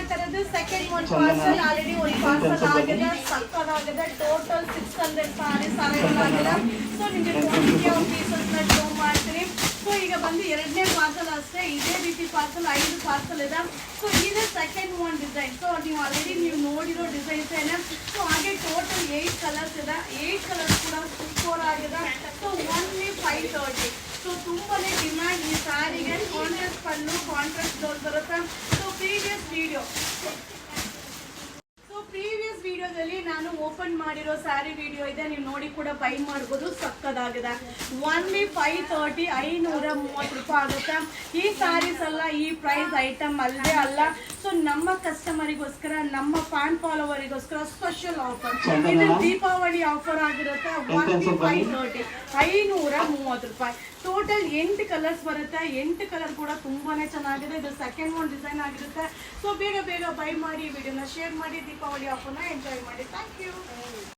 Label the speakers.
Speaker 1: ಮಾಡ್ತಾ ಇರೋದು ಸೆಕೆಂಡ್ ಒಂದು ಪಾರ್ಸಲ್ ಆಲ್ರೆಡಿ ಒಂದು ಪಾರ್ಸಲ್ ಆಗಿದೆ ಸಕ್ಕದಾಗಿದೆ ಟೋಟಲ್ 600 ಸಾರೀಸ್ ಅವೈಲೇಬಲ್ ಆಗಿದೆ ಸೊ ನಿಮಗೆ ಕ್ವಾಂಟಿಟಿ ಆಫ್ ಪೀಸಸ್ನ ಶೋ ಮಾಡ್ತೀನಿ ಸೊ ಈಗ ಬಂದು ಎರಡನೇ ಪಾರ್ಸಲ್ ಅಷ್ಟೇ ಇದೇ ರೀತಿ ಪಾರ್ಸಲ್ 5 ಪಾರ್ಸಲ್ ಇದೆ ಸೊ ಇದೆ ಸೆಕೆಂಡ್ ಒನ್ ಡಿಸೈನ್ ಸೊ ನೀವು ಆಲ್ರೆಡಿ ನೀವು ನೋಡಿರೋ ಡಿಸೈನ್ಸ್ ಏನೇ ಸೊ ಹಾಗೆ ಟೋಟಲ್ 8 ಕಲರ್ಸ್ ಇದೆ 8 ಕಲರ್ಸ್ ಕೂಡ ಸೂಪರ್ ಆಗಿದೆ ಸೊ ಓನ್ಲಿ 530 ಸೊ ತುಂಬಾನೇ ಡಿಮ್ಯಾಂಡ್ ಈ ಸ್ಯಾರಿಗೆ ಕಾಂಟ್ರಾಸ್ಟ್ ಪಲ್ಲು ಕಾಂಟ್ರಾಸ್ಟ್ ಬ್ಲೌಸ್ ಬರುತ್ತೆ ಸೊ ಪ್ರೀವಿಯಸ್ ವಿಡಿಯೋದಲ್ಲಿ ನಾನು ಓಪನ್ ಮಾಡಿರೋ ಸ್ಯಾರಿ ವಿಡಿಯೋ ಇದೆ ನೀವು ನೋಡಿ ಕೂಡ ಬೈ ಮಾಡ್ಬೋದು ಸಕ್ಕದಾಗಿದೆ ಓನ್ಲಿ 530 530 ರೂಪಾಯಿ ಆಗುತ್ತೆ ಈ ಸ್ಯಾರೀಸ್ ಅಲ್ಲ ಈ ಪ್ರೈಸ್ ಐಟಮ್ ಅಲ್ಲದೆ ಅಲ್ಲ ಸೊ ನಮ್ಮ ಕಸ್ಟಮರಿಗೋಸ್ಕರ ನಮ್ಮ ಫ್ಯಾನ್ ಫಾಲೋವರಿಗೋಸ್ಕರ ಸ್ಪೆಷಲ್ ಆಫರ್ ಇದು ದೀಪಾವಳಿ ಆಫರ್ ಆಗಿರುತ್ತೆ ಓನ್ಲಿ 530 530 ರೂಪಾಯಿ ಟೋಟಲ್ 8 ಕಲರ್ಸ್ ಬರುತ್ತೆ 8 ಕಲರ್ ಕೂಡ ತುಂಬಾನೇ ಚೆನ್ನಾಗಿದೆ ಇದು ಸೆಕೆಂಡ್ ಒನ್ ಡಿಸೈನ್ ಆಗಿರುತ್ತೆ ಸೊ ಬೇಗ ಬೈ ಮಾಡಿ ವಿಡಿಯೋನ ಶೇರ್ ಮಾಡಿ ದೀಪಾವಳಿ ಆಫರ್ನ ಎಂಜಾಯ್ ಮಾಡಿ ಥ್ಯಾಂಕ್ ಯು